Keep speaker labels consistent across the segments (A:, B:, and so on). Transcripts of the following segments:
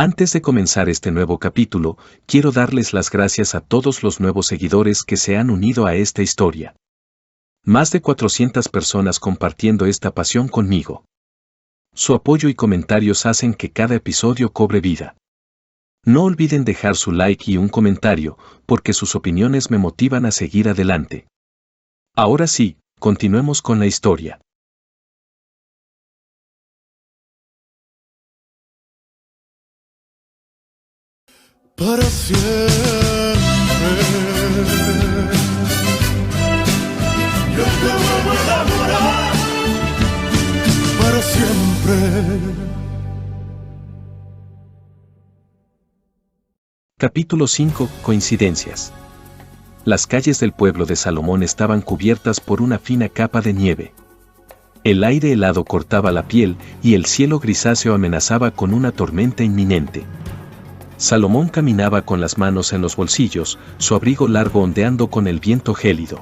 A: Antes de comenzar este nuevo capítulo, quiero darles las gracias a todos los nuevos seguidores que se han unido a esta historia. Más de 400 personas compartiendo esta pasión conmigo. Su apoyo y comentarios hacen que cada episodio cobre vida. No olviden dejar su like y un comentario, porque sus opiniones me motivan a seguir adelante. Ahora sí, continuemos con la historia.
B: Para siempre, yo te vuelvo a enamorar. Para siempre.
A: Capítulo 5. Coincidencias. Las calles del pueblo de Salomón estaban cubiertas por una fina capa de nieve. El aire helado cortaba la piel y el cielo grisáceo amenazaba con una tormenta inminente. Salomón caminaba con las manos en los bolsillos, su abrigo largo ondeando con el viento gélido.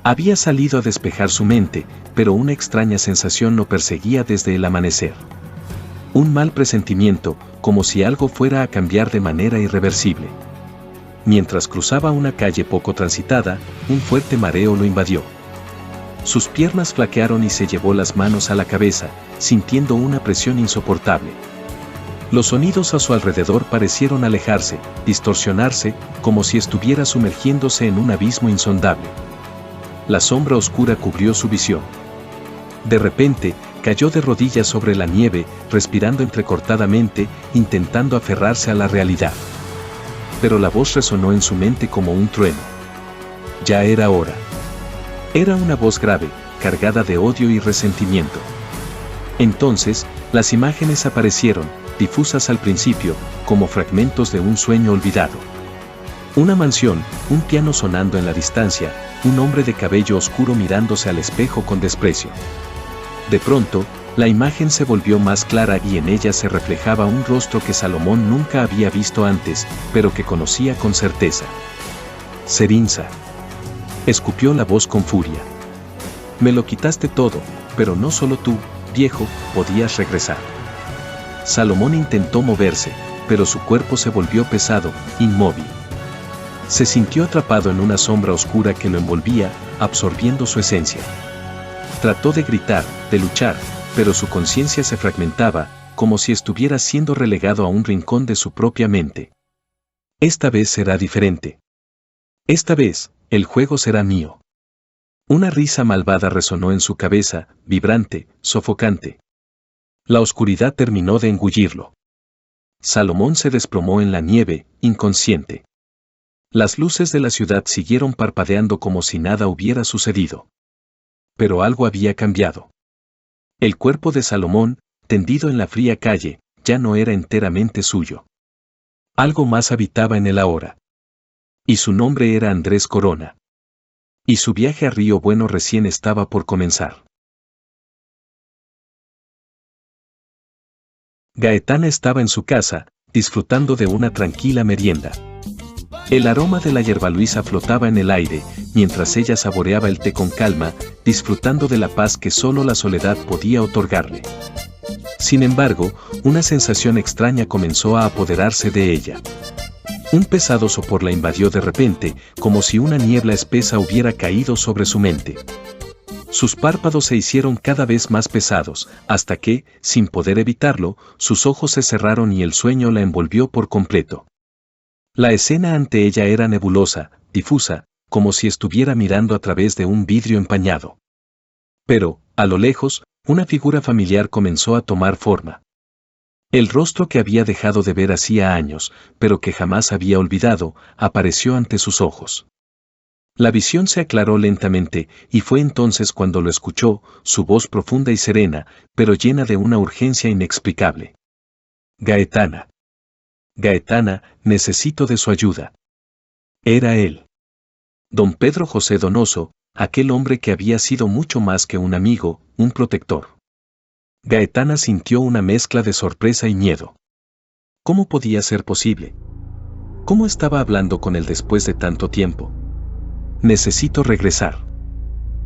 A: Había salido a despejar su mente, pero una extraña sensación lo perseguía desde el amanecer. Un mal presentimiento, como si algo fuera a cambiar de manera irreversible. Mientras cruzaba una calle poco transitada, un fuerte mareo lo invadió. Sus piernas flaquearon y se llevó las manos a la cabeza, sintiendo una presión insoportable. Los sonidos a su alrededor parecieron alejarse, distorsionarse, como si estuviera sumergiéndose en un abismo insondable. La sombra oscura cubrió su visión. De repente, cayó de rodillas sobre la nieve, respirando entrecortadamente, intentando aferrarse a la realidad. Pero la voz resonó en su mente como un trueno. Ya era hora. Era una voz grave, cargada de odio y resentimiento. Entonces, las imágenes aparecieron, difusas al principio, como fragmentos de un sueño olvidado. Una mansión, un piano sonando en la distancia, un hombre de cabello oscuro mirándose al espejo con desprecio. De pronto, la imagen se volvió más clara y en ella se reflejaba un rostro que Salomón nunca había visto antes, pero que conocía con certeza. Serinza. Escupió la voz con furia. Me lo quitaste todo, pero no solo tú, viejo, podías regresar. Salomón intentó moverse, pero su cuerpo se volvió pesado, inmóvil. Se sintió atrapado en una sombra oscura que lo envolvía, absorbiendo su esencia. Trató de gritar, de luchar, pero su conciencia se fragmentaba, como si estuviera siendo relegado a un rincón de su propia mente. Esta vez será diferente. Esta vez, el juego será mío. Una risa malvada resonó en su cabeza, vibrante, sofocante. La oscuridad terminó de engullirlo. Salomón se desplomó en la nieve, inconsciente. Las luces de la ciudad siguieron parpadeando como si nada hubiera sucedido. Pero algo había cambiado. El cuerpo de Salomón, tendido en la fría calle, ya no era enteramente suyo. Algo más habitaba en él ahora. Y su nombre era Andrés Corona. Y su viaje a Río Bueno recién estaba por comenzar. Gaetana estaba en su casa, disfrutando de una tranquila merienda. El aroma de la hierbaluisa flotaba en el aire, mientras ella saboreaba el té con calma, disfrutando de la paz que solo la soledad podía otorgarle. Sin embargo, una sensación extraña comenzó a apoderarse de ella. Un pesado sopor la invadió de repente, como si una niebla espesa hubiera caído sobre su mente. Sus párpados se hicieron cada vez más pesados, hasta que, sin poder evitarlo, sus ojos se cerraron y el sueño la envolvió por completo. La escena ante ella era nebulosa, difusa, como si estuviera mirando a través de un vidrio empañado. Pero, a lo lejos, una figura familiar comenzó a tomar forma. El rostro que había dejado de ver hacía años, pero que jamás había olvidado, apareció ante sus ojos. La visión se aclaró lentamente, y fue entonces cuando lo escuchó, su voz profunda y serena, pero llena de una urgencia inexplicable. Gaetana. Gaetana, necesito de su ayuda. Era él. Don Pedro José Donoso, aquel hombre que había sido mucho más que un amigo, un protector. Gaetana sintió una mezcla de sorpresa y miedo. ¿Cómo podía ser posible? ¿Cómo estaba hablando con él después de tanto tiempo? Necesito regresar.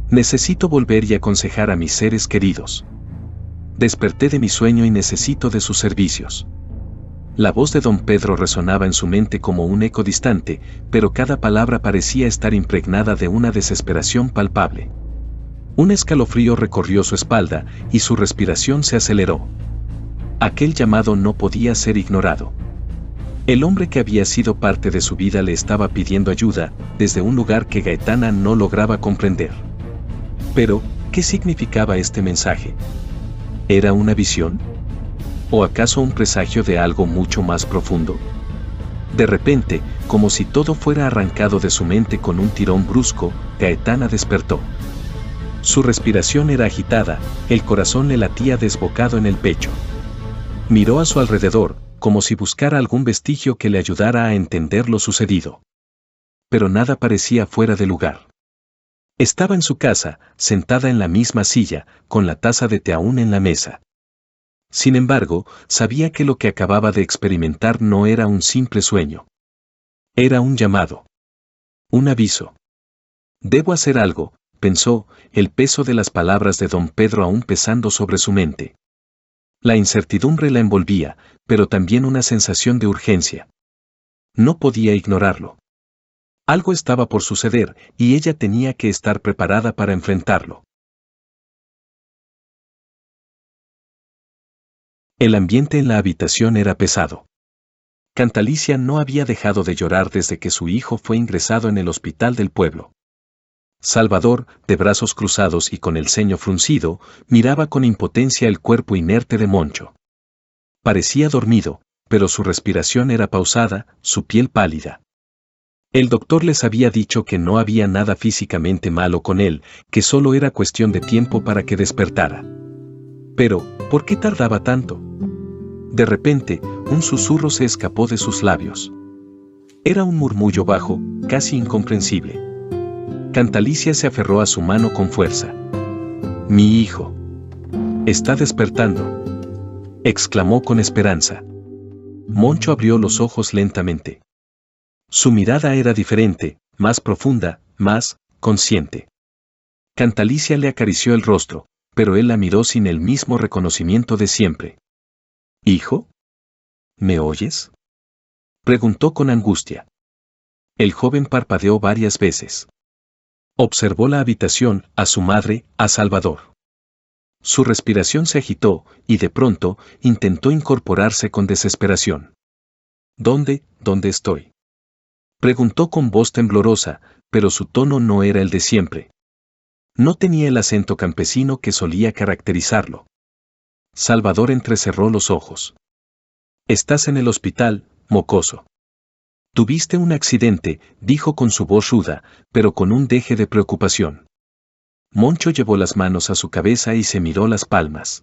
A: Necesito volver y aconsejar a mis seres queridos. Desperté de mi sueño y necesito de sus servicios. La voz de don Pedro resonaba en su mente como un eco distante, pero cada palabra parecía estar impregnada de una desesperación palpable. Un escalofrío recorrió su espalda y su respiración se aceleró. Aquel llamado no podía ser ignorado. El hombre que había sido parte de su vida le estaba pidiendo ayuda desde un lugar que Gaetana no lograba comprender. Pero, ¿qué significaba este mensaje? ¿Era una visión? ¿O acaso un presagio de algo mucho más profundo? De repente, como si todo fuera arrancado de su mente con un tirón brusco, Gaetana despertó. Su respiración era agitada, el corazón le latía desbocado en el pecho. Miró a su alrededor, como si buscara algún vestigio que le ayudara a entender lo sucedido. Pero nada parecía fuera de lugar. Estaba en su casa, sentada en la misma silla, con la taza de té aún en la mesa. Sin embargo, sabía que lo que acababa de experimentar no era un simple sueño. Era un llamado. Un aviso. Debo hacer algo, pensó, el peso de las palabras de don Pedro aún pesando sobre su mente. La incertidumbre la envolvía, pero también una sensación de urgencia. No podía ignorarlo. Algo estaba por suceder, y ella tenía que estar preparada para enfrentarlo. El ambiente en la habitación era pesado. Cantalicia no había dejado de llorar desde que su hijo fue ingresado en el hospital del pueblo. Salvador, de brazos cruzados y con el ceño fruncido, miraba con impotencia el cuerpo inerte de Moncho. Parecía dormido, pero su respiración era pausada, su piel pálida. El doctor les había dicho que no había nada físicamente malo con él, que solo era cuestión de tiempo para que despertara. Pero, ¿por qué tardaba tanto? De repente, un susurro se escapó de sus labios. Era un murmullo bajo, casi incomprensible. Cantalicia se aferró a su mano con fuerza. «Mi hijo. Está despertando», exclamó con esperanza. Moncho abrió los ojos lentamente. Su mirada era diferente, más profunda, más consciente. Cantalicia le acarició el rostro, pero él la miró sin el mismo reconocimiento de siempre. «¿Hijo? ¿Me oyes?», preguntó con angustia. El joven parpadeó varias veces. Observó la habitación, a su madre, a Salvador. Su respiración se agitó, y de pronto, intentó incorporarse con desesperación. ¿Dónde estoy?», preguntó con voz temblorosa, pero su tono no era el de siempre. No tenía el acento campesino que solía caracterizarlo. Salvador entrecerró los ojos. «Estás en el hospital, mocoso. Tuviste un accidente», dijo con su voz ruda, pero con un deje de preocupación. Moncho llevó las manos a su cabeza y se miró las palmas.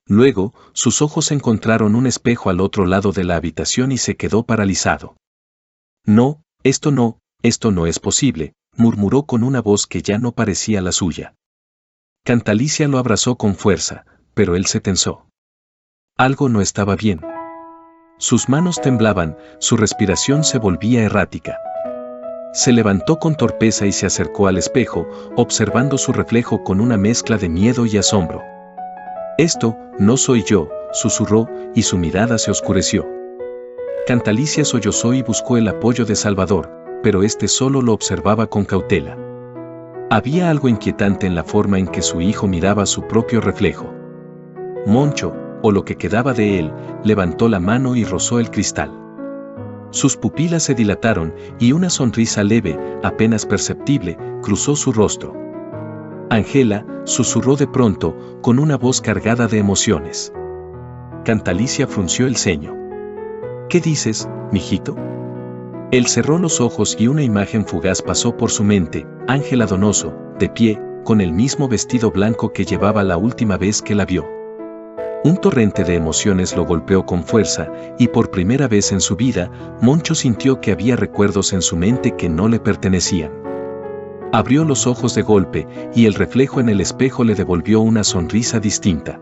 A: Luego, sus ojos encontraron un espejo al otro lado de la habitación y se quedó paralizado. «No, esto no es posible», murmuró con una voz que ya no parecía la suya. Cantalicia lo abrazó con fuerza, pero él se tensó. Algo no estaba bien. Sus manos temblaban, su respiración se volvía errática. Se levantó con torpeza y se acercó al espejo, observando su reflejo con una mezcla de miedo y asombro. «Esto no soy yo», susurró, y su mirada se oscureció. Cantalicia sollozó y buscó el apoyo de Salvador, pero este solo lo observaba con cautela. Había algo inquietante en la forma en que su hijo miraba su propio reflejo. Moncho, o lo que quedaba de él, levantó la mano y rozó el cristal. Sus pupilas se dilataron y una sonrisa leve, apenas perceptible, cruzó su rostro. «Ángela», susurró de pronto, con una voz cargada de emociones. Cantalicia frunció el ceño. «¿Qué dices, mijito?». Él cerró los ojos y una imagen fugaz pasó por su mente, Ángela Donoso, de pie, con el mismo vestido blanco que llevaba la última vez que la vio. Un torrente de emociones lo golpeó con fuerza, y por primera vez en su vida, Moncho sintió que había recuerdos en su mente que no le pertenecían. Abrió los ojos de golpe, y el reflejo en el espejo le devolvió una sonrisa distinta.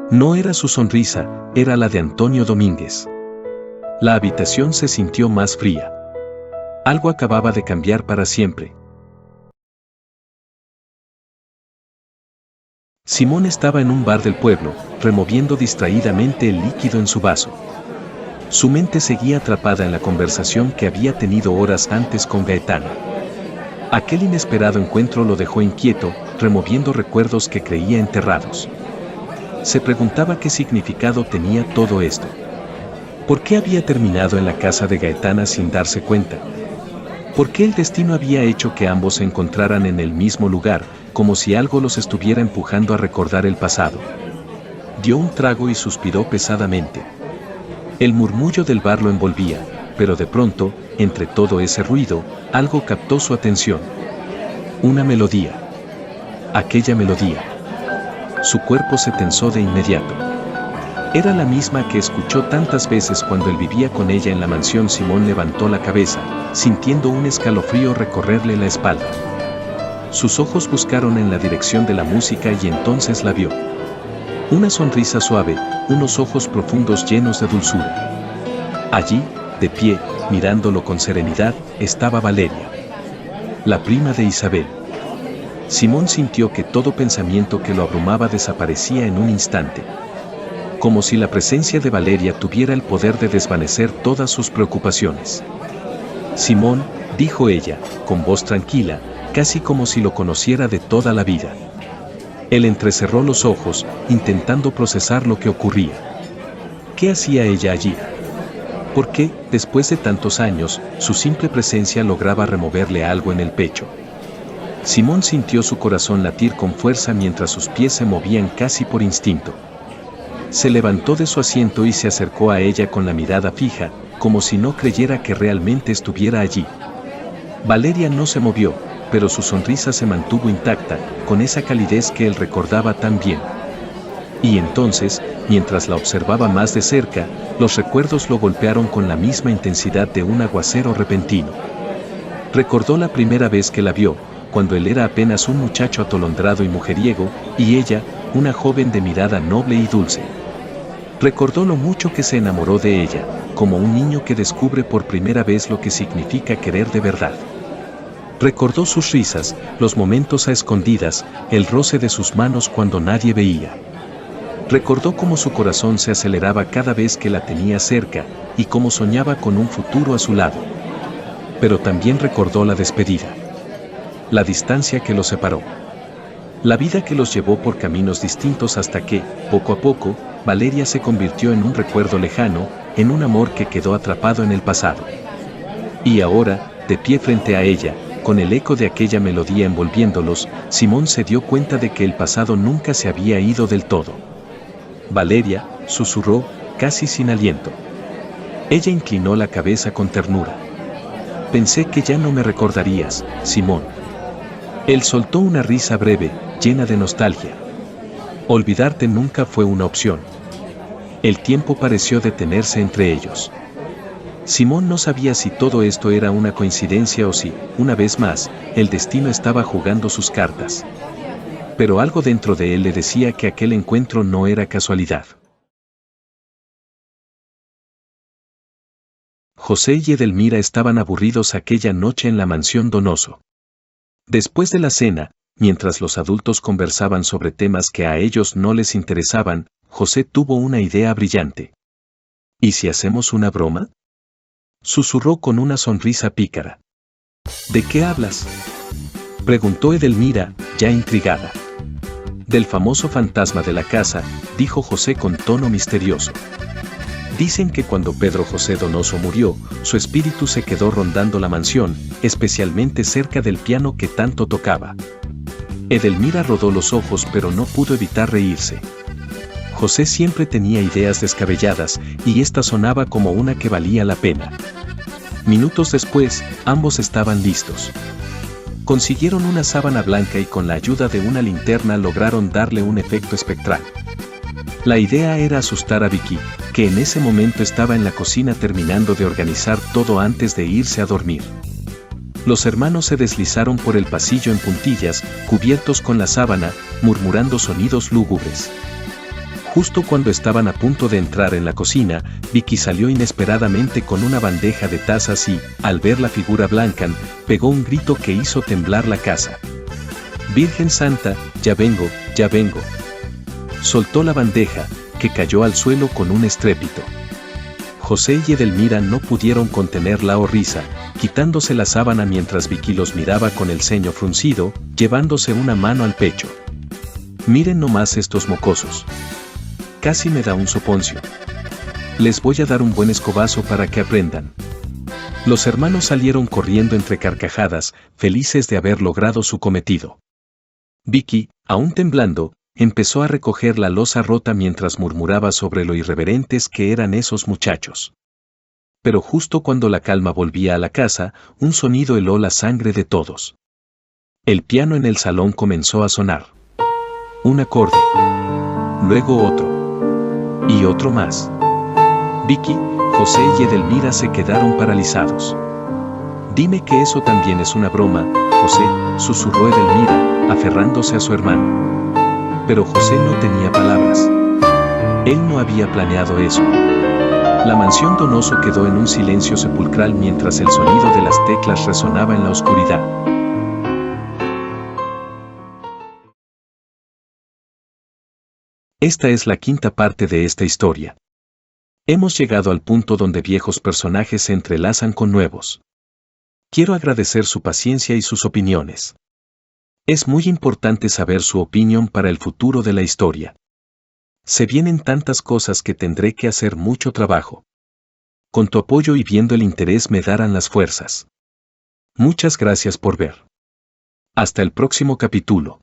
A: No era su sonrisa, era la de Antonio Domínguez. La habitación se sintió más fría. Algo acababa de cambiar para siempre. Simón estaba en un bar del pueblo, removiendo distraídamente el líquido en su vaso. Su mente seguía atrapada en la conversación que había tenido horas antes con Gaetana. Aquel inesperado encuentro lo dejó inquieto, removiendo recuerdos que creía enterrados. Se preguntaba qué significado tenía todo esto. ¿Por qué había terminado en la casa de Gaetana sin darse cuenta? ¿Por qué el destino había hecho que ambos se encontraran en el mismo lugar, como si algo los estuviera empujando a recordar el pasado? Dio un trago y suspiró pesadamente. El murmullo del bar lo envolvía, pero de pronto, entre todo ese ruido, algo captó su atención. Una melodía. Aquella melodía. Su cuerpo se tensó de inmediato. Era la misma que escuchó tantas veces cuando él vivía con ella en la mansión. Simón levantó la cabeza, sintiendo un escalofrío recorrerle la espalda. Sus ojos buscaron en la dirección de la música y entonces la vio. Una sonrisa suave, unos ojos profundos llenos de dulzura. Allí, de pie, mirándolo con serenidad, estaba Valeria, la prima de Isabel. Simón sintió que todo pensamiento que lo abrumaba desaparecía en un instante. Como si la presencia de Valeria tuviera el poder de desvanecer todas sus preocupaciones. Simón, dijo ella, con voz tranquila, casi como si lo conociera de toda la vida. Él entrecerró los ojos, intentando procesar lo que ocurría. ¿Qué hacía ella allí? ¿Por qué, después de tantos años, su simple presencia lograba removerle algo en el pecho? Simón sintió su corazón latir con fuerza mientras sus pies se movían casi por instinto. Se levantó de su asiento y se acercó a ella con la mirada fija, como si no creyera que realmente estuviera allí. Valeria no se movió, pero su sonrisa se mantuvo intacta, con esa calidez que él recordaba tan bien. Y entonces, mientras la observaba más de cerca, los recuerdos lo golpearon con la misma intensidad de un aguacero repentino. Recordó la primera vez que la vio, cuando él era apenas un muchacho atolondrado y mujeriego, y ella, una joven de mirada noble y dulce. Recordó lo mucho que se enamoró de ella, como un niño que descubre por primera vez lo que significa querer de verdad. Recordó sus risas, los momentos a escondidas, el roce de sus manos cuando nadie veía. Recordó cómo su corazón se aceleraba cada vez que la tenía cerca, y cómo soñaba con un futuro a su lado. Pero también recordó la despedida. La distancia que los separó. La vida que los llevó por caminos distintos hasta que, poco a poco, Valeria se convirtió en un recuerdo lejano, en un amor que quedó atrapado en el pasado. Y ahora, de pie frente a ella, con el eco de aquella melodía envolviéndolos, Simón se dio cuenta de que el pasado nunca se había ido del todo. Valeria, susurró, casi sin aliento. Ella inclinó la cabeza con ternura. Pensé que ya no me recordarías, Simón. Él soltó una risa breve, llena de nostalgia. Olvidarte nunca fue una opción. El tiempo pareció detenerse entre ellos. Simón no sabía si todo esto era una coincidencia o si, una vez más, el destino estaba jugando sus cartas. Pero algo dentro de él le decía que aquel encuentro no era casualidad. José y Edelmira estaban aburridos aquella noche en la mansión Donoso. Después de la cena, mientras los adultos conversaban sobre temas que a ellos no les interesaban, José tuvo una idea brillante. ¿Y si hacemos una broma?, susurró con una sonrisa pícara. ¿De qué hablas?, preguntó Edelmira, ya intrigada. Del famoso fantasma de la casa, dijo José con tono misterioso. Dicen que cuando Pedro José Donoso murió, su espíritu se quedó rondando la mansión, especialmente cerca del piano que tanto tocaba. Edelmira rodó los ojos pero no pudo evitar reírse. José siempre tenía ideas descabelladas, y esta sonaba como una que valía la pena. Minutos después, ambos estaban listos. Consiguieron una sábana blanca y con la ayuda de una linterna lograron darle un efecto espectral. La idea era asustar a Vicky, que en ese momento estaba en la cocina terminando de organizar todo antes de irse a dormir. Los hermanos se deslizaron por el pasillo en puntillas, cubiertos con la sábana, murmurando sonidos lúgubres. Justo cuando estaban a punto de entrar en la cocina, Vicky salió inesperadamente con una bandeja de tazas y, al ver la figura blanca, pegó un grito que hizo temblar la casa. «Virgen Santa, ya vengo, ya vengo». Soltó la bandeja, que cayó al suelo con un estrépito. José y Edelmira no pudieron contener la risa, quitándose la sábana mientras Vicky los miraba con el ceño fruncido, llevándose una mano al pecho. Miren nomás estos mocosos. Casi me da un soponcio. Les voy a dar un buen escobazo para que aprendan. Los hermanos salieron corriendo entre carcajadas, felices de haber logrado su cometido. Vicky, aún temblando, empezó a recoger la loza rota mientras murmuraba sobre lo irreverentes que eran esos muchachos. Pero justo cuando la calma volvía a la casa, un sonido heló la sangre de todos. El piano en el salón comenzó a sonar. Un acorde. Luego otro. Y otro más. Vicky, José y Edelmira se quedaron paralizados. Dime que eso también es una broma, José, susurró Edelmira, aferrándose a su hermano. Pero José no tenía palabras. Él no había planeado eso. La mansión Donoso quedó en un silencio sepulcral mientras el sonido de las teclas resonaba en la oscuridad. Esta es la quinta parte de esta historia. Hemos llegado al punto donde viejos personajes se entrelazan con nuevos. Quiero agradecer su paciencia y sus opiniones. Es muy importante saber su opinión para el futuro de la historia. Se vienen tantas cosas que tendré que hacer mucho trabajo. Con tu apoyo y viendo el interés me darán las fuerzas. Muchas gracias por ver. Hasta el próximo capítulo.